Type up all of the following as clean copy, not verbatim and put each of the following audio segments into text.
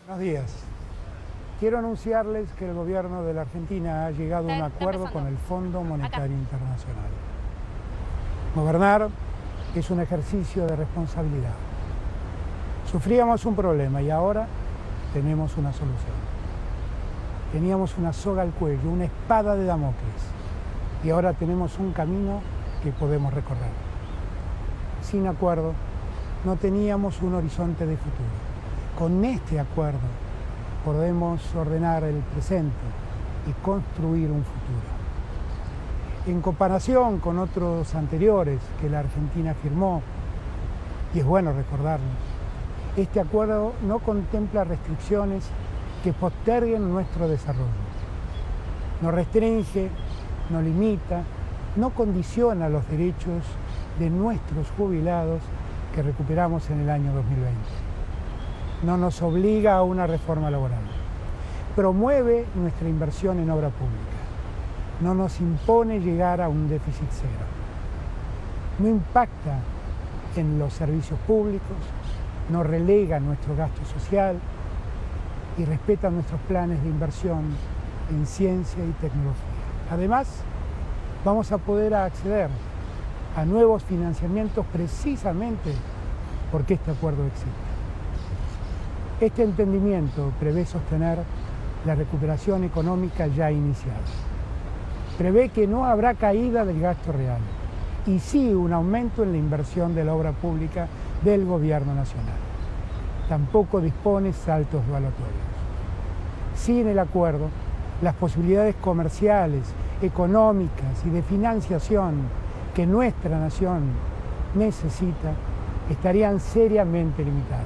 Buenos días. Quiero anunciarles que el gobierno de la Argentina ha llegado a un acuerdo con el Fondo Monetario Internacional. Gobernar es un ejercicio de responsabilidad. Sufríamos un problema y ahora tenemos una solución. Teníamos una soga al cuello, una espada de Damocles, y ahora tenemos un camino que podemos recorrer. Sin acuerdo, no teníamos un horizonte de futuro. Con este acuerdo podemos ordenar el presente y construir un futuro. En comparación con otros anteriores que la Argentina firmó, y es bueno recordarlo, este acuerdo no contempla restricciones que posterguen nuestro desarrollo. No restringe, no limita, no condiciona los derechos de nuestros jubilados que recuperamos en el año 2020. No nos obliga a una reforma laboral. Promueve nuestra inversión en obra pública. No nos impone llegar a un déficit cero. No impacta en los servicios públicos, no relega nuestro gasto social y respeta nuestros planes de inversión en ciencia y tecnología. Además, vamos a poder acceder a nuevos financiamientos precisamente porque este acuerdo existe. Este entendimiento prevé sostener la recuperación económica ya iniciada. Prevé que no habrá caída del gasto real y sí un aumento en la inversión de la obra pública del Gobierno Nacional. Tampoco dispone saltos valuatorios. Sin el acuerdo, las posibilidades comerciales, económicas y de financiación que nuestra nación necesita estarían seriamente limitadas.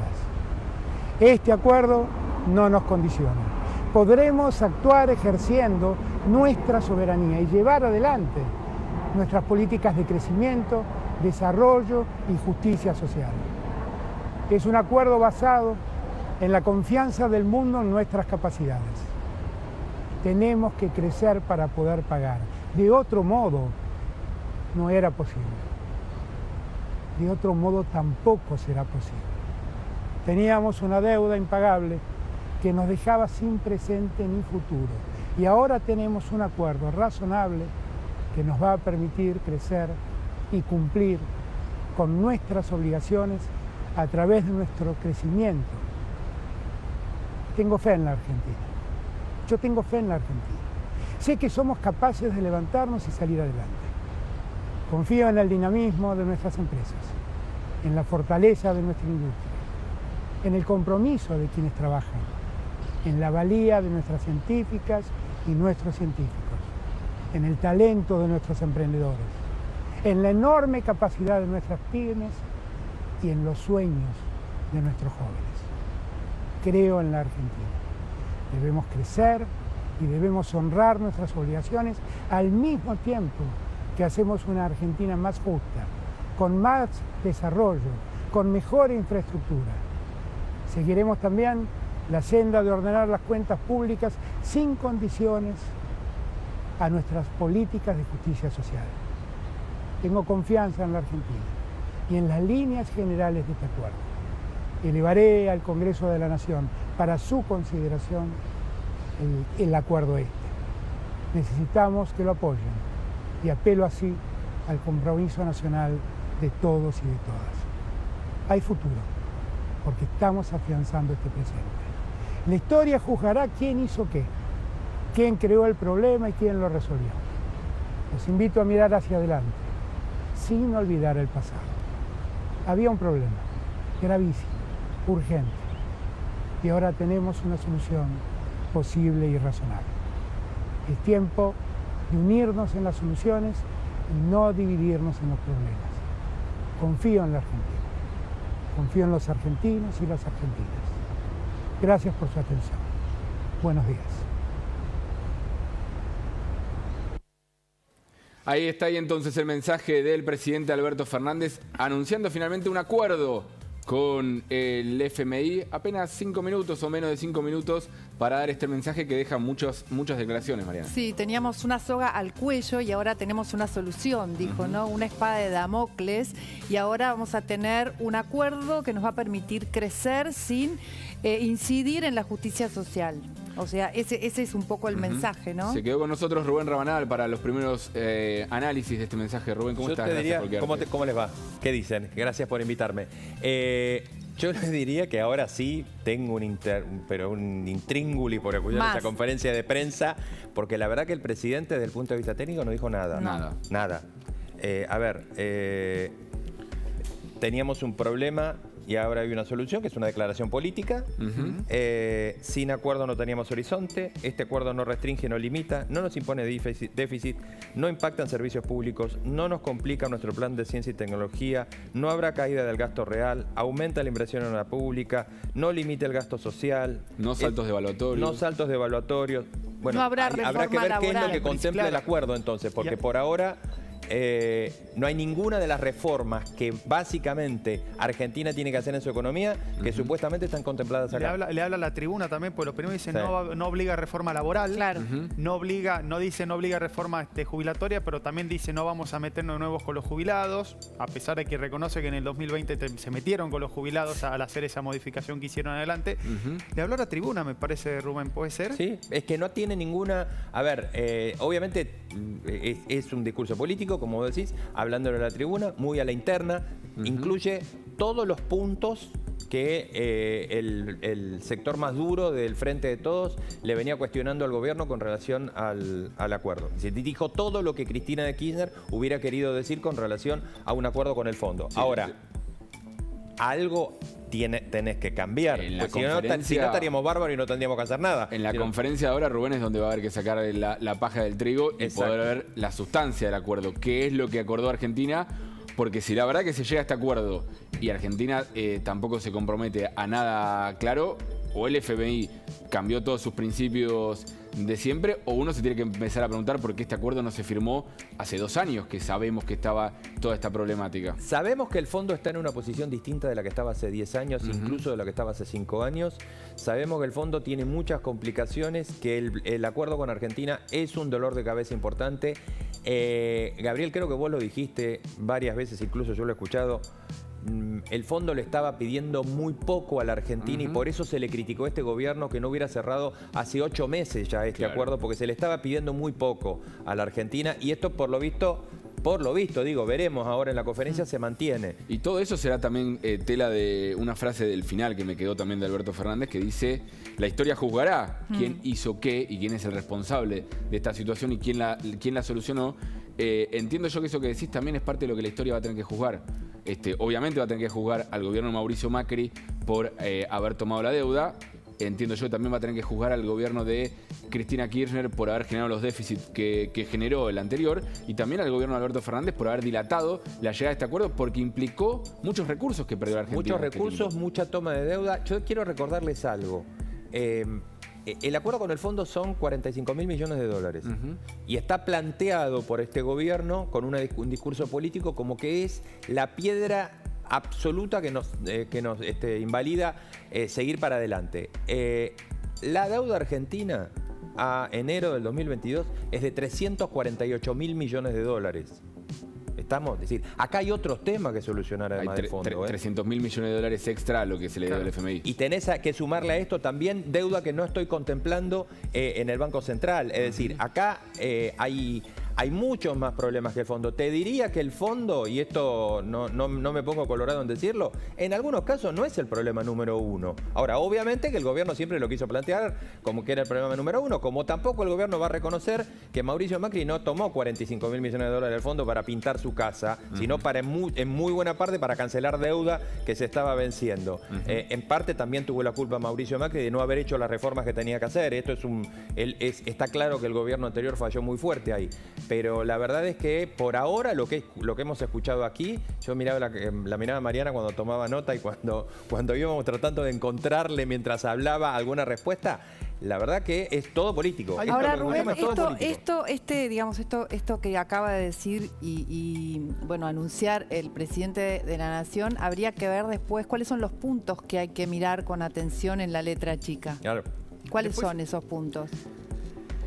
Este acuerdo no nos condiciona. Podremos actuar ejerciendo nuestra soberanía y llevar adelante nuestras políticas de crecimiento, desarrollo y justicia social. Es un acuerdo basado en la confianza del mundo en nuestras capacidades. Tenemos que crecer para poder pagar. De otro modo, no era posible. De otro modo, tampoco será posible. Teníamos una deuda impagable que nos dejaba sin presente ni futuro. Y ahora tenemos un acuerdo razonable que nos va a permitir crecer y cumplir con nuestras obligaciones a través de nuestro crecimiento. Tengo fe en la Argentina. Yo tengo fe en la Argentina. Sé que somos capaces de levantarnos y salir adelante. Confío en el dinamismo de nuestras empresas, en la fortaleza de nuestra industria, en el compromiso de quienes trabajan, en la valía de nuestras científicas y nuestros científicos, en el talento de nuestros emprendedores, en la enorme capacidad de nuestras pymes y en los sueños de nuestros jóvenes. Creo en la Argentina. Debemos crecer y debemos honrar nuestras obligaciones al mismo tiempo que hacemos una Argentina más justa, con más desarrollo, con mejor infraestructura. Seguiremos también la senda de ordenar las cuentas públicas sin condiciones a nuestras políticas de justicia social. Tengo confianza en la Argentina y en las líneas generales de este acuerdo. Elevaré al Congreso de la Nación para su consideración el acuerdo este. Necesitamos que lo apoyen y apelo así al compromiso nacional de todos y de todas. Hay futuro, porque estamos afianzando este presente. La historia juzgará quién hizo qué, quién creó el problema y quién lo resolvió. Los invito a mirar hacia adelante, sin olvidar el pasado. Había un problema, gravísimo, urgente, y ahora tenemos una solución posible y razonable. Es tiempo de unirnos en las soluciones y no dividirnos en los problemas. Confío en la Argentina, confío en los argentinos y las argentinas. Gracias por su atención. Buenos días. Ahí está entonces el mensaje del presidente Alberto Fernández anunciando finalmente un acuerdo con el FMI. Apenas 5 minutos o menos de 5 minutos para dar este mensaje que deja muchas declaraciones, Mariana. Sí, teníamos una soga al cuello y ahora tenemos una solución, dijo, ¿no? Una espada de Damocles, y ahora vamos a tener un acuerdo que nos va a permitir crecer sin incidir en la justicia social. O sea, ese es un poco el mensaje, ¿no? Se quedó con nosotros Rubén Rabanal para los primeros análisis de este mensaje. Rubén, ¿cómo estás? Yo te diría, ¿cómo les va? ¿Qué dicen? Gracias por invitarme. Yo les diría que ahora sí tengo un intrínguli por escuchar esa conferencia de prensa, porque la verdad que el presidente, desde el punto de vista técnico, no dijo nada. Nada. Teníamos un problema y ahora hay una solución, que es una declaración política. Sin acuerdo no teníamos horizonte. Este acuerdo no restringe, no limita, no nos impone déficit, no impacta en servicios públicos, no nos complica nuestro plan de ciencia y tecnología, no habrá caída del gasto real, aumenta la inversión en la pública, no limita el gasto social. No saltos devaluatorios. No saltos devaluatorios. Bueno, no habrá reforma que ver laboral, qué es lo que contempla el acuerdo entonces, porque por ahora no hay ninguna de las reformas que básicamente Argentina tiene que hacer en su economía que supuestamente están contempladas acá. Le habla a la tribuna también, porque los primeros dicen no obliga a reforma laboral, no dice no obliga a reforma jubilatoria, pero también dice no vamos a meternos nuevos con los jubilados, a pesar de que reconoce que en el 2020 se metieron con los jubilados al hacer esa modificación que hicieron adelante. Le habló a la tribuna, me parece, Rubén, ¿puede ser? Sí, es que no tiene ninguna... A ver, obviamente es un discurso político, como decís, hablándole a la tribuna, muy a la interna, incluye todos los puntos que el sector más duro del Frente de Todos le venía cuestionando al gobierno con relación al acuerdo. Se dijo todo lo que Cristina de Kirchner hubiera querido decir con relación a un acuerdo con el fondo. Sí, ahora, algo tenés que cambiar, porque si no estaríamos bárbaros y no tendríamos que hacer nada. En la conferencia de ahora, Rubén, es donde va a haber que sacar la paja del trigo y poder ver la sustancia del acuerdo, qué es lo que acordó Argentina, porque si la verdad que se llega a este acuerdo y Argentina tampoco se compromete a nada claro, o el FMI cambió todos sus principios de siempre, o uno se tiene que empezar a preguntar por qué este acuerdo no se firmó hace 2 años, que sabemos que estaba toda esta problemática. Sabemos que el fondo está en una posición distinta de la que estaba hace 10 años, incluso de la que estaba hace 5 años. Sabemos que el fondo tiene muchas complicaciones, que el acuerdo con Argentina es un dolor de cabeza importante. Gabriel, creo que vos lo dijiste varias veces, incluso yo lo he escuchado. El fondo le estaba pidiendo muy poco a la Argentina y por eso se le criticó a este gobierno que no hubiera cerrado hace 8 meses ya este acuerdo, porque se le estaba pidiendo muy poco a la Argentina y esto por lo visto, digo, veremos ahora en la conferencia, se mantiene. Y todo eso será también tela de una frase del final que me quedó también de Alberto Fernández, que dice: la historia juzgará quién hizo qué y quién es el responsable de esta situación y quién la solucionó. Entiendo yo que eso que decís también es parte de lo que la historia va a tener que juzgar. Obviamente va a tener que juzgar al gobierno de Mauricio Macri por haber tomado la deuda. Entiendo yo que también va a tener que juzgar al gobierno de Cristina Kirchner por haber generado los déficits que generó el anterior, y también al gobierno de Alberto Fernández por haber dilatado la llegada de este acuerdo, porque implicó muchos recursos que perdió la Argentina. Muchos recursos, mucha toma de deuda. Yo quiero recordarles algo. El acuerdo con el fondo son 45.000 millones de dólares y está planteado por este gobierno con un discurso político como que es la piedra absoluta que nos invalida seguir para adelante. La deuda argentina a enero del 2022 es de 348.000 millones de dólares. Es decir, acá hay otros temas que solucionar además del fondo. 300.000 millones de dólares extra a lo que se le dio al FMI. Y tenés que sumarle a esto también deuda que no estoy contemplando en el Banco Central. Es decir, acá hay muchos más problemas que el fondo. Te diría que el fondo, y esto no me pongo colorado en decirlo, en algunos casos no es el problema número 1. Ahora, obviamente que el gobierno siempre lo quiso plantear como que era el problema número 1, como tampoco el gobierno va a reconocer que Mauricio Macri no tomó 45.000 millones de dólares del fondo para pintar su casa, sino para en muy buena parte para cancelar deuda que se estaba venciendo. En parte también tuvo la culpa Mauricio Macri de no haber hecho las reformas que tenía que hacer. Esto está claro que el gobierno anterior falló muy fuerte ahí. Pero la verdad es que por ahora lo que hemos escuchado aquí, yo miraba la miraba a Mariana cuando tomaba nota y cuando íbamos tratando de encontrarle mientras hablaba alguna respuesta, la verdad que es todo político. Ahora, Rubén, esto que acaba de decir y bueno, anunciar el presidente de la Nación, habría que ver después cuáles son los puntos que hay que mirar con atención en la letra chica. Claro. ¿Cuáles son esos puntos?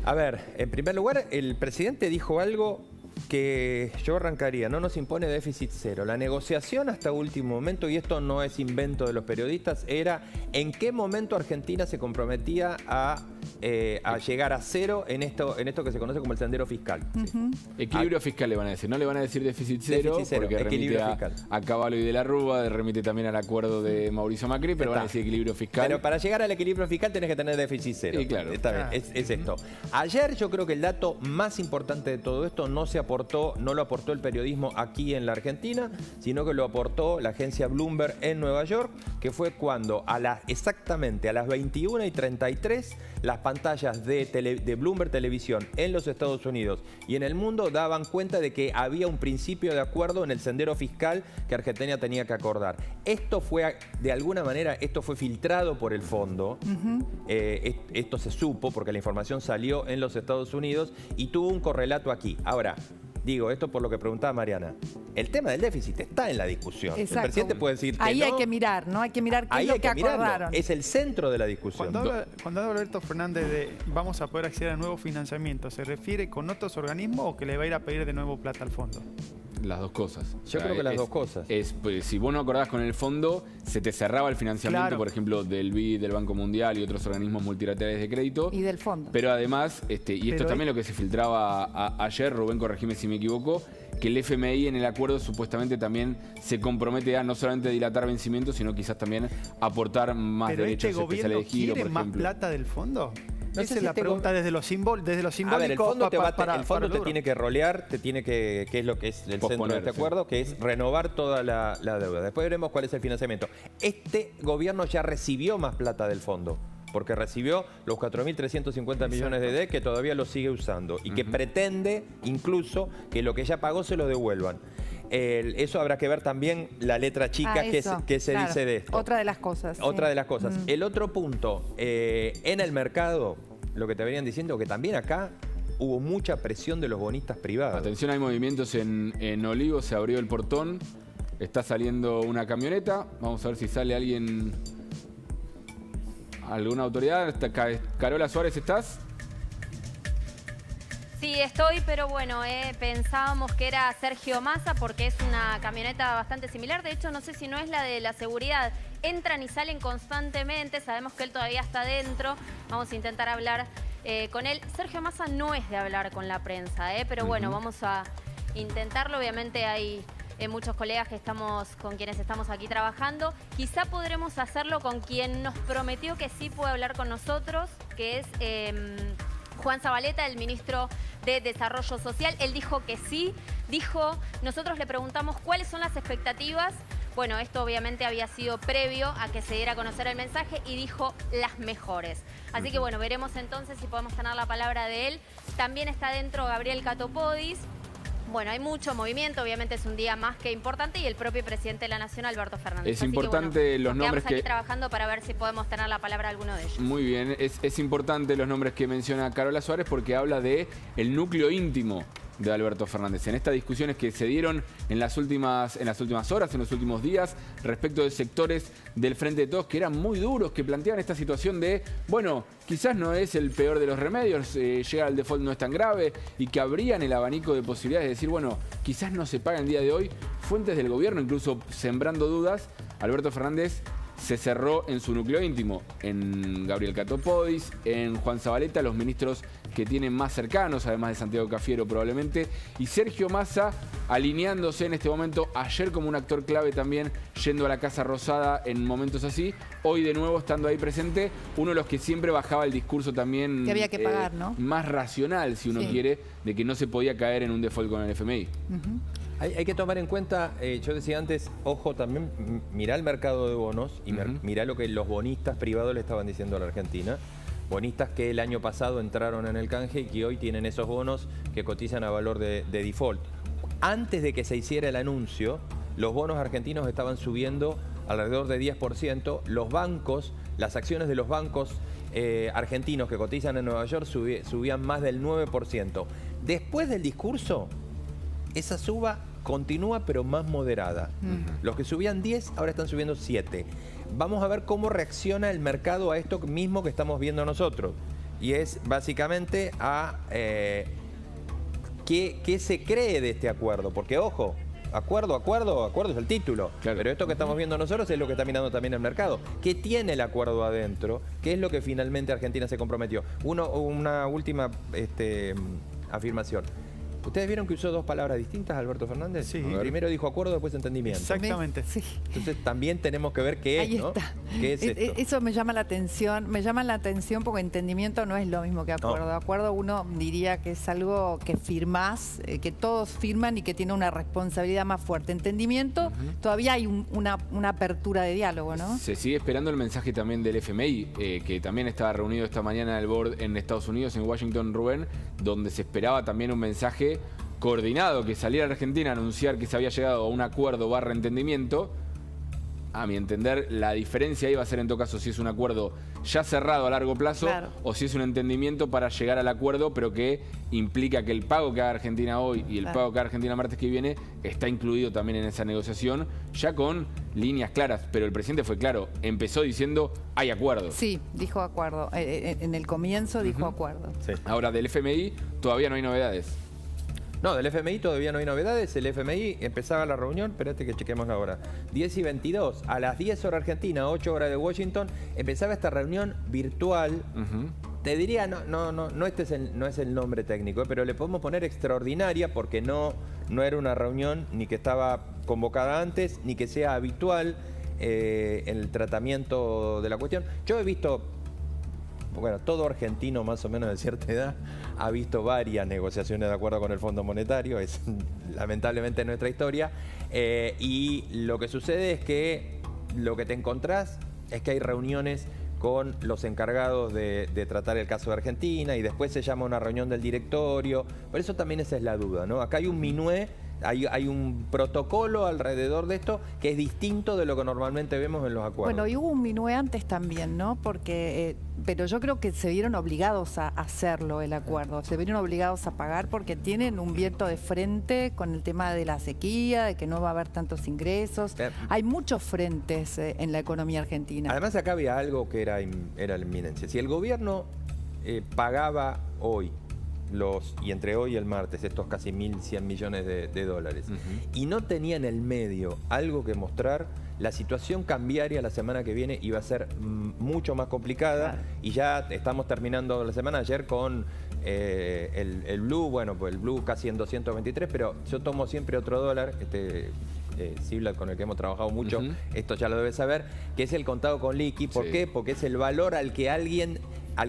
A ver, en primer lugar, el presidente dijo algo que yo arrancaría, no nos impone déficit cero. La negociación hasta último momento, y esto no es invento de los periodistas, era en qué momento Argentina se comprometía a llegar a cero en esto que se conoce como el sendero fiscal. Equilibrio fiscal le van a decir, no le van a decir déficit cero porque remite a Cavallo y de la Rúa, remite también al acuerdo de Mauricio Macri, pero van a decir equilibrio fiscal. Pero para llegar al equilibrio fiscal tenés que tener déficit cero. Sí, claro. Está bien, es esto. Ayer yo creo que el dato más importante de todo esto no lo aportó el periodismo aquí en la Argentina, sino que lo aportó la agencia Bloomberg en Nueva York, que fue cuando exactamente a las 21:33 las pantallas de Bloomberg Televisión en los Estados Unidos y en el mundo daban cuenta de que había un principio de acuerdo en el sendero fiscal que Argentina tenía que acordar. Esto fue, de alguna manera, esto fue filtrado por el fondo. Esto se supo porque la información salió en los Estados Unidos y tuvo un correlato aquí. Ahora, digo esto por lo que preguntaba Mariana. El tema del déficit está en la discusión. Exacto. El presidente puede decir que ahí no. hay que mirar, ¿no? Hay que mirar qué es lo que acordaron. Es el centro de la discusión. Cuando habla Alberto Fernández de vamos a poder acceder a nuevos financiamientos, ¿se refiere con otros organismos o que le va a ir a pedir de nuevo plata al fondo? Las dos cosas. Yo creo que las dos cosas. Pues, si vos no acordás con el fondo, se te cerraba el financiamiento, por ejemplo, del BID, del Banco Mundial y otros organismos multilaterales de crédito. Y del fondo. Pero además, y esto también lo que se filtraba ayer, Rubén, corregime si me equivoco, que el FMI en el acuerdo supuestamente también se compromete a no solamente dilatar vencimientos, sino quizás también aportar más derechos especiales de giro, por ejemplo. ¿Quiere más plata del fondo? No Esa es la pregunta desde lo simbólico. A ver, el fondo te tiene que rolear, que es lo que es el centro de este acuerdo, que es renovar toda la deuda. Después veremos cuál es el financiamiento. Este gobierno ya recibió más plata del fondo, porque recibió los 4.350 millones de DE que todavía lo sigue usando y que pretende incluso que lo que ya pagó se lo devuelvan. Eso habrá que ver también la letra chica que se dice de esto. Otra de las cosas. Otra de las cosas. El otro punto, en el mercado, lo que te venían diciendo, que también acá hubo mucha presión de los bonistas privados. Atención, hay movimientos en Olivos, se abrió el portón, está saliendo una camioneta, vamos a ver si sale alguien, alguna autoridad. Carola Suárez, ¿estás? Sí, estoy, pero bueno, pensábamos que era Sergio Massa porque es una camioneta bastante similar. De hecho, no sé si no es la de la seguridad. Entran y salen constantemente, sabemos que él todavía está dentro. Vamos a intentar hablar con él. Sergio Massa no es de hablar con la prensa, pero bueno, vamos a intentarlo. Obviamente hay muchos colegas con quienes estamos aquí trabajando. Quizá podremos hacerlo con quien nos prometió que sí puede hablar con nosotros, que es Juan Zabaleta, el ministro de Desarrollo Social. Él dijo que sí, nosotros le preguntamos cuáles son las expectativas. Bueno, esto obviamente había sido previo a que se diera a conocer el mensaje y dijo las mejores. Así que bueno, veremos entonces si podemos tener la palabra de él. También está dentro Gabriel Catopodis. Bueno, hay mucho movimiento, obviamente es un día más que importante, y el propio presidente de la Nación, Alberto Fernández. Es importante los nombres que... Estamos aquí trabajando para ver si podemos tener la palabra de alguno de ellos. Muy bien, es importante los nombres que menciona Carola Suárez porque habla de el núcleo íntimo de Alberto Fernández. En estas discusiones que se dieron en las últimas horas, en los últimos días, respecto de sectores del Frente de Todos que eran muy duros, que planteaban esta situación de, bueno, quizás no es el peor de los remedios, llega al default no es tan grave, y que abrían el abanico de posibilidades de decir, bueno, quizás no se paga el día de hoy. Fuentes del gobierno, incluso sembrando dudas, Alberto Fernández se cerró en su núcleo íntimo, en Gabriel Catopodis, en Juan Zabaleta, los ministros que tienen más cercanos, además de Santiago Cafiero probablemente, y Sergio Massa alineándose en este momento, ayer como un actor clave también, yendo a la Casa Rosada en momentos así, hoy de nuevo estando ahí presente, uno de los que siempre bajaba el discurso también que había que pagar, ¿no? Más racional, si uno quiere, de que no se podía caer en un default con el FMI. Hay que tomar en cuenta, yo decía antes, ojo también, mirá el mercado de bonos y mirá lo que los bonistas privados le estaban diciendo a la Argentina. Bonistas que el año pasado entraron en el canje y que hoy tienen esos bonos que cotizan a valor de default. Antes de que se hiciera el anuncio, los bonos argentinos estaban subiendo alrededor de 10%. Los bancos, las acciones de los bancos argentinos que cotizan en Nueva York subían más del 9%. Después del discurso, esa suba continúa pero más moderada. Los que subían 10 ahora están subiendo 7. Vamos a ver cómo reacciona el mercado a esto mismo que estamos viendo nosotros. Y es básicamente a qué se cree de este acuerdo, porque ojo, acuerdo es el título, claro. Pero esto que estamos viendo nosotros es lo que está mirando también el mercado. ¿Qué tiene el acuerdo adentro? ¿Qué es lo que finalmente Argentina se comprometió? Una última afirmación. ¿Ustedes vieron que usó dos palabras distintas, Alberto Fernández? Sí. Primero dijo acuerdo, después entendimiento. Exactamente. Sí. Entonces también tenemos que ver qué es, Ahí ¿no? está. ¿Qué es esto? Eso me llama la atención. Me llama la atención porque entendimiento no es lo mismo que acuerdo. No. Acuerdo uno diría que es algo que firmás, que todos firman y que tiene una responsabilidad más fuerte. Entendimiento, todavía hay una apertura de diálogo, ¿no? Se sigue esperando el mensaje también del FMI, que también estaba reunido esta mañana el board en Estados Unidos, en Washington, Rubén, donde se esperaba también un mensaje coordinado, que saliera Argentina a anunciar que se había llegado a un acuerdo / entendimiento. A mi entender, la diferencia iba a ser en todo caso si es un acuerdo ya cerrado a largo plazo, claro, o si es un entendimiento para llegar al acuerdo, pero que implica que el pago que haga Argentina hoy y el claro, pago que haga Argentina el martes que viene está incluido también en esa negociación, ya con líneas claras. Pero el presidente fue claro, empezó diciendo hay acuerdo. Sí, dijo acuerdo. En el comienzo dijo acuerdo. Sí. Ahora, del FMI todavía no hay novedades. No, del FMI todavía no hay novedades. El FMI empezaba la reunión, espérate que chequemos la hora. 10:22, a las 10 horas Argentina, 8 horas de Washington, empezaba esta reunión virtual. Te diría, no es el nombre técnico, pero le podemos poner extraordinaria porque no era una reunión ni que estaba convocada antes, ni que sea habitual en el tratamiento de la cuestión. Yo he visto... Bueno, todo argentino más o menos de cierta edad ha visto varias negociaciones de acuerdo con el Fondo Monetario, es lamentablemente nuestra historia, y lo que sucede es que lo que te encontrás es que hay reuniones con los encargados de tratar el caso de Argentina y después se llama una reunión del directorio, por eso también esa es la duda, ¿no? Acá hay un minué. Hay un protocolo alrededor de esto que es distinto de lo que normalmente vemos en los acuerdos. Bueno, y hubo un minué antes también, ¿no? Porque, pero yo creo que se vieron obligados a hacerlo el acuerdo, se vieron obligados a pagar porque tienen un viento de frente con el tema de la sequía, de que no va a haber tantos ingresos. Hay muchos frentes en la economía argentina. Además acá había algo que era la inminencia. Si el gobierno pagaba hoy, y entre hoy y el martes, estos casi 1.100 millones de dólares, y no tenía en el medio algo que mostrar, la situación cambiaria la semana que viene iba a ser mucho más complicada, claro, y ya estamos terminando la semana ayer con el blue, bueno, pues el blue casi en 223, pero yo tomo siempre otro dólar, Cibla, con el que hemos trabajado mucho, esto ya lo debes saber, que es el contado con liqui. ¿Por qué? Porque es el valor al que alguien...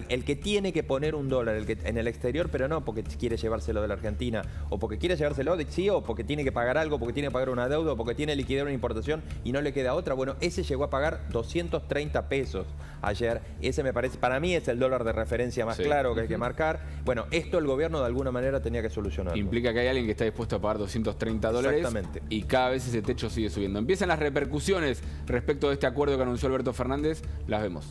el que tiene que poner un dólar en el exterior, pero no porque quiere llevárselo de la Argentina, o porque quiere llevárselo de sí, o porque tiene que pagar algo, porque tiene que pagar una deuda, o porque tiene que liquidar una importación y no le queda otra. Bueno, ese llegó a pagar 230 pesos ayer. Ese me parece, para mí es el dólar de referencia más claro que hay que marcar. Bueno, esto el gobierno de alguna manera tenía que solucionar. Implica que hay alguien que está dispuesto a pagar 230 dólares. Exactamente. Y cada vez ese techo sigue subiendo. Empiezan las repercusiones respecto de este acuerdo que anunció Alberto Fernández. Las vemos.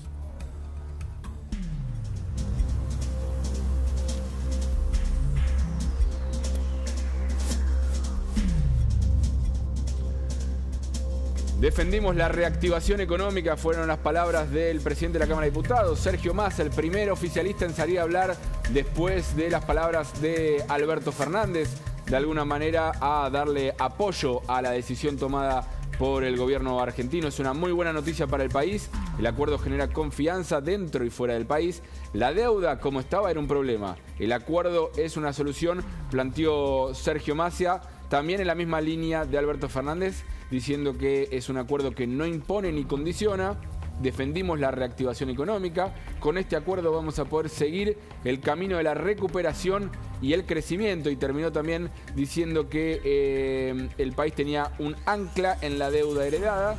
Defendimos la reactivación económica, fueron las palabras del presidente de la Cámara de Diputados, Sergio Massa, el primer oficialista en salir a hablar después de las palabras de Alberto Fernández, de alguna manera a darle apoyo a la decisión tomada por el gobierno argentino. Es una muy buena noticia para el país, el acuerdo genera confianza dentro y fuera del país. La deuda, como estaba, era un problema. El acuerdo es una solución, planteó Sergio Massa, también en la misma línea de Alberto Fernández, diciendo que es un acuerdo que no impone ni condiciona. Defendimos la reactivación económica. Con este acuerdo vamos a poder seguir el camino de la recuperación y el crecimiento. Y terminó también diciendo que el país tenía un ancla en la deuda heredada.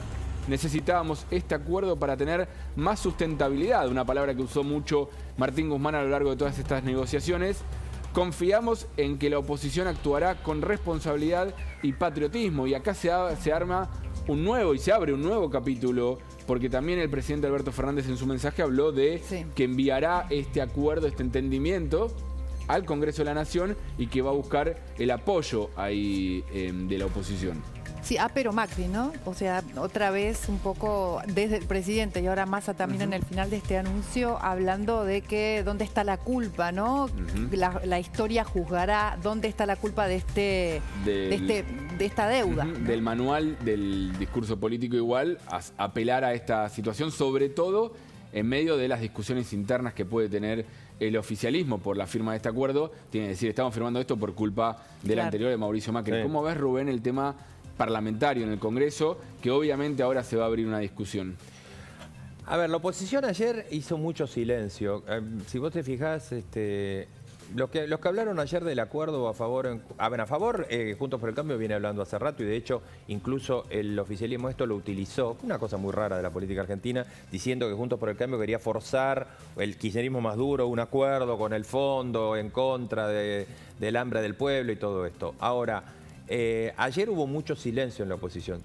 Necesitábamos este acuerdo para tener más sustentabilidad, una palabra que usó mucho Martín Guzmán a lo largo de todas estas negociaciones. Confiamos en que la oposición actuará con responsabilidad y patriotismo. Y acá se arma un nuevo y se abre un nuevo capítulo, porque también el presidente Alberto Fernández en su mensaje habló de que enviará este acuerdo, este entendimiento al Congreso de la Nación y que va a buscar el apoyo ahí de la oposición. Sí, pero Macri, ¿no? O sea, otra vez un poco desde el presidente y ahora Massa también en el final de este anuncio, hablando de que dónde está la culpa, ¿no? La historia juzgará dónde está la culpa de esta deuda. ¿No? Del manual del discurso político igual, apelar a esta situación, sobre todo en medio de las discusiones internas que puede tener el oficialismo por la firma de este acuerdo. Tiene que decir, estamos firmando esto por culpa del anterior de Mauricio Macri. Sí. ¿Cómo ves, Rubén, el tema parlamentario en el Congreso, que obviamente ahora se va a abrir una discusión? A ver, la oposición ayer hizo mucho silencio. Si vos te fijás, los que hablaron ayer del acuerdo a favor, Juntos por el Cambio viene hablando hace rato y de hecho incluso el oficialismo esto lo utilizó, una cosa muy rara de la política argentina, diciendo que Juntos por el Cambio quería forzar el kirchnerismo más duro, un acuerdo con el fondo en contra del hambre del pueblo y todo esto. Ahora, ayer hubo mucho silencio en la oposición.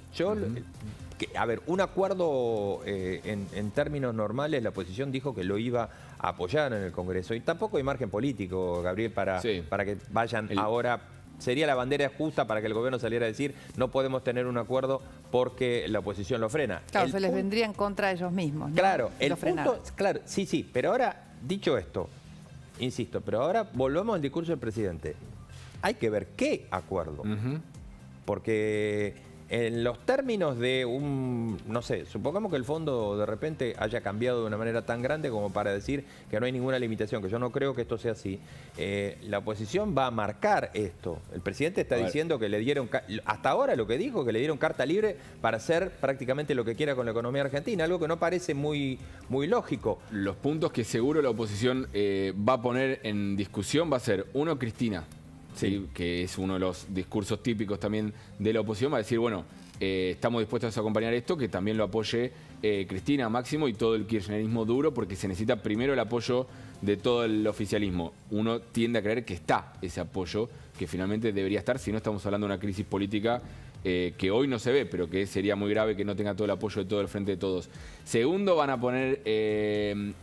A ver, un acuerdo en términos normales, la oposición dijo que lo iba a apoyar en el Congreso. Y tampoco hay margen político, Gabriel, para que vayan ahora. Sería la bandera justa para que el gobierno saliera a decir no podemos tener un acuerdo porque la oposición lo frena. Claro, se les vendría en contra de ellos mismos, ¿no? Claro, el punto, claro, sí. Pero ahora, dicho esto, insisto, pero ahora volvamos al discurso del presidente. Hay que ver qué acuerdo. Porque en los términos de no sé, supongamos que el fondo de repente haya cambiado de una manera tan grande como para decir que no hay ninguna limitación, que yo no creo que esto sea así. La oposición va a marcar esto. El presidente está diciendo que le dieron, hasta ahora lo que dijo, que le dieron carta libre para hacer prácticamente lo que quiera con la economía argentina, algo que no parece muy lógico. Los puntos que seguro la oposición va a poner en discusión va a ser, uno, Cristina. Sí, que es uno de los discursos típicos también de la oposición, va a decir, bueno, estamos dispuestos a acompañar esto, que también lo apoye Cristina, Máximo y todo el kirchnerismo duro, porque se necesita primero el apoyo de todo el oficialismo. Uno tiende a creer que está ese apoyo, que finalmente debería estar, si no estamos hablando de una crisis política que hoy no se ve, pero que sería muy grave que no tenga todo el apoyo de todo el Frente de Todos. Segundo, van a poner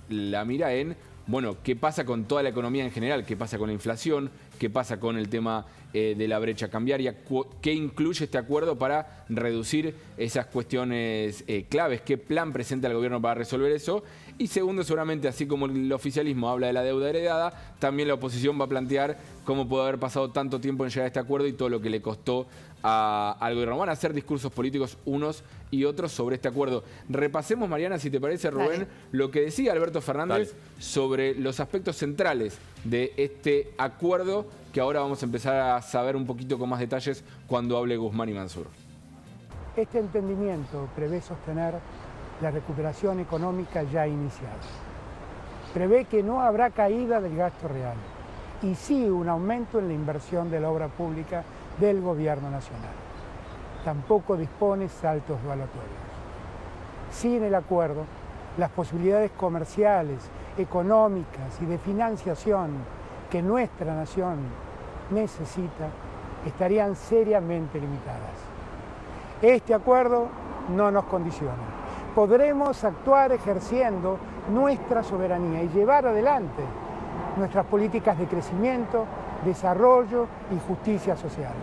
la mira en, bueno, ¿qué pasa con toda la economía en general? ¿Qué pasa con la inflación? ¿Qué pasa con el tema de la brecha cambiaria? ¿Qué incluye este acuerdo para reducir esas cuestiones claves? ¿Qué plan presenta el gobierno para resolver eso? Y segundo, seguramente, así como el oficialismo habla de la deuda heredada, también la oposición va a plantear cómo puede haber pasado tanto tiempo en llegar a este acuerdo y todo lo que le costó al gobierno. Van a hacer discursos políticos unos y otros sobre este acuerdo. Repasemos, Mariana, si te parece, Rubén, lo que decía Alberto Fernández sobre los aspectos centrales de este acuerdo, que ahora vamos a empezar a saber un poquito con más detalles cuando hable Guzmán y Mansur. Este entendimiento prevé sostener la recuperación económica ya iniciada. Prevé que no habrá caída del gasto real y sí un aumento en la inversión de la obra pública del Gobierno Nacional. Tampoco dispone saltos valuatorios. Sin el acuerdo, las posibilidades comerciales, económicas y de financiación que nuestra nación necesita estarían seriamente limitadas. Este acuerdo no nos condiciona. Podremos actuar ejerciendo nuestra soberanía y llevar adelante nuestras políticas de crecimiento, desarrollo y justicia social.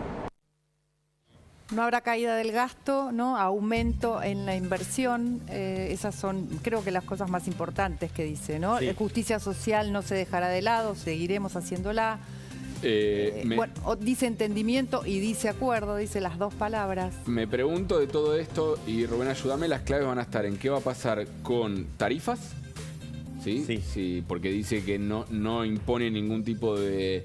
No habrá caída del gasto, ¿no? Aumento en la inversión. Esas son, creo que, las cosas más importantes que dice, ¿no? Sí. Justicia social no se dejará de lado, seguiremos haciéndola. Bueno, dice entendimiento y dice acuerdo, dice las dos palabras. Me pregunto de todo esto, y Rubén, ayúdame, las claves van a estar en qué va a pasar con tarifas, ¿sí? Porque dice que no impone ningún tipo de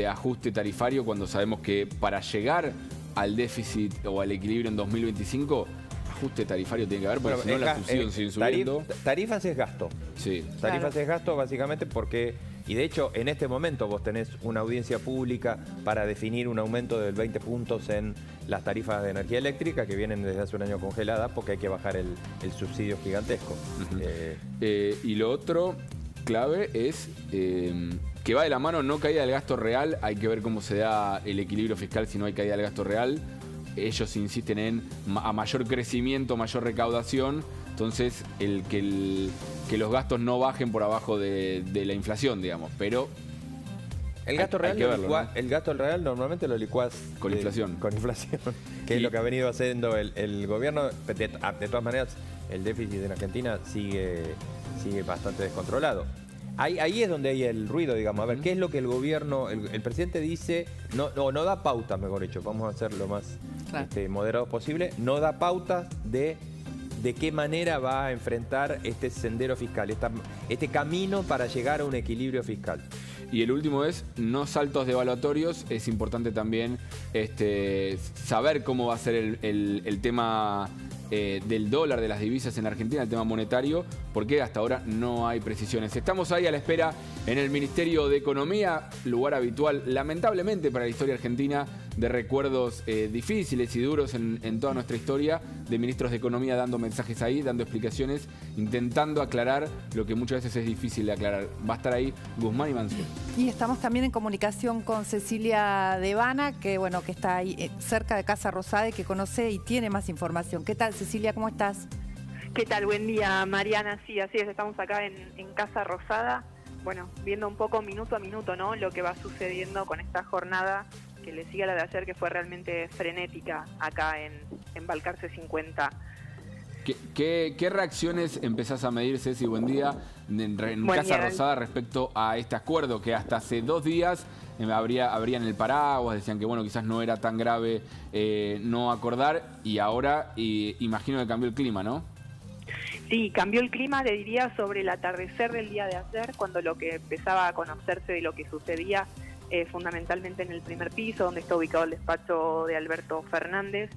ajuste tarifario cuando sabemos que para llegar al déficit o al equilibrio en 2025, ajuste tarifario tiene que haber, porque si no la subsidios siguen subiendo. Tarifas es gasto. Sí. Tarifas es gasto básicamente porque, y de hecho en este momento vos tenés una audiencia pública para definir un aumento del 20 puntos en las tarifas de energía eléctrica que vienen desde hace un año congeladas porque hay que bajar el subsidio gigantesco. Y lo otro clave es que va de la mano, no caída del gasto real, hay que ver cómo se da el equilibrio fiscal si no hay caída del gasto real. Ellos insisten en a mayor crecimiento, mayor recaudación, entonces que los gastos no bajen por abajo de la inflación, digamos, pero El gasto real, ¿no? El gasto real normalmente lo licuás con inflación. Con inflación, que es lo que ha venido haciendo el gobierno. De todas maneras, el déficit en Argentina sigue bastante descontrolado. Ahí es donde hay el ruido, digamos. A ver, ¿qué es lo que el gobierno, el presidente dice? No da pautas, mejor dicho. Vamos a hacer lo más moderado posible. No da pautas de qué manera va a enfrentar este sendero fiscal, este camino para llegar a un equilibrio fiscal. Y el último es, no saltos devaluatorios. Es importante también saber cómo va a ser el tema del dólar, de las divisas en Argentina, el tema monetario, porque hasta ahora no hay precisiones. Estamos ahí a la espera en el Ministerio de Economía, lugar habitual, lamentablemente para la historia argentina, de recuerdos difíciles y duros en toda nuestra historia, de ministros de Economía dando mensajes ahí, dando explicaciones, intentando aclarar lo que muchas veces es difícil de aclarar. Va a estar ahí Guzmán y Mansur. Y estamos también en comunicación con Cecilia Devana, que está ahí cerca de Casa Rosada y que conoce y tiene más información. ¿Qué tal, Cecilia? ¿Cómo estás? ¿Qué tal? Buen día, Mariana. Sí, así es, estamos acá en Casa Rosada, bueno, viendo un poco minuto a minuto, ¿no?, lo que va sucediendo con esta jornada que le sigue a la de ayer, que fue realmente frenética acá en Balcarce 50. ¿Qué reacciones empezás a medir, Ceci, buen día, en Casa Rosada respecto a este acuerdo que hasta hace 2 días abrían el paraguas, decían que bueno, quizás no era tan grave no acordar, y ahora imagino que cambió el clima, ¿no? Sí, cambió el clima, le diría, sobre el atardecer del día de ayer, cuando lo que empezaba a conocerse de lo que sucedía fundamentalmente en el primer piso, donde está ubicado el despacho de Alberto Fernández.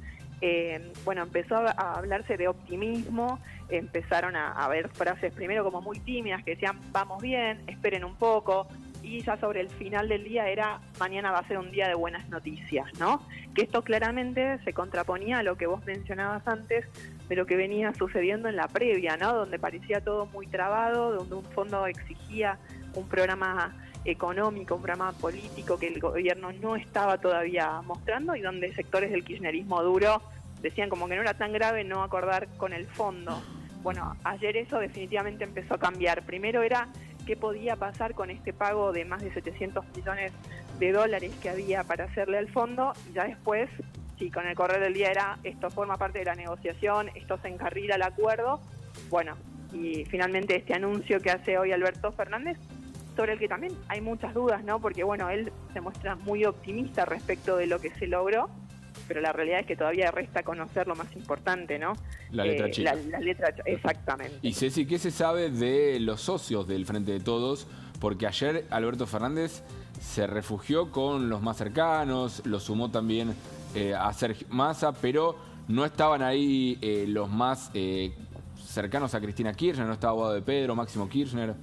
Bueno, empezó a hablarse de optimismo, empezaron a haber frases primero como muy tímidas que decían vamos bien, esperen un poco, y ya sobre el final del día era mañana va a ser un día de buenas noticias, ¿no? Que esto claramente se contraponía a lo que vos mencionabas antes de lo que venía sucediendo en la previa, ¿no? Donde parecía todo muy trabado, donde un fondo exigía un programa económico, un programa político que el gobierno no estaba todavía mostrando, y donde sectores del kirchnerismo duro decían como que no era tan grave no acordar con el fondo. Bueno, ayer eso definitivamente empezó a cambiar. Primero era qué podía pasar con este pago de más de 700 millones de dólares que había para hacerle al fondo, y ya después, sí, con el correr del día era esto forma parte de la negociación, esto se encarrila al acuerdo. Bueno, y finalmente este anuncio que hace hoy Alberto Fernández, sobre el que también hay muchas dudas, ¿no? Porque bueno, él se muestra muy optimista respecto de lo que se logró, pero la realidad es que todavía resta conocer lo más importante, ¿no? La letra chica. La letra chica, exactamente. Y Ceci, ¿qué se sabe de los socios del Frente de Todos? Porque ayer Alberto Fernández se refugió con los más cercanos, lo sumó también a Sergio Massa, pero no estaban ahí los más cercanos a Cristina Kirchner, no estaba Guado de Pedro, Máximo Kirchner.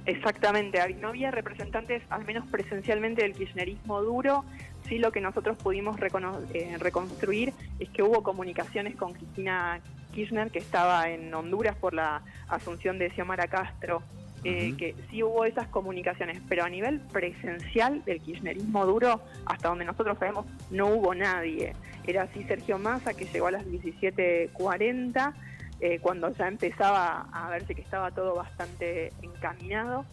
Exactamente, no había representantes, al menos presencialmente, del kirchnerismo duro. Sí, lo que nosotros pudimos reconstruir es que hubo comunicaciones con Cristina Kirchner, que estaba en Honduras por la asunción de Xiomara Castro, que sí hubo esas comunicaciones, pero a nivel presencial del kirchnerismo duro, hasta donde nosotros sabemos, no hubo nadie. Era así Sergio Massa, que llegó a las 17:40, cuando ya empezaba a verse que estaba todo bastante encaminado,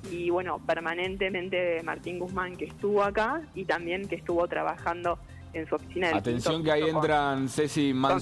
y bueno, permanentemente Martín Guzmán, que estuvo acá y también que estuvo trabajando en su oficina. Atención que ahí entran Ceci Mansur.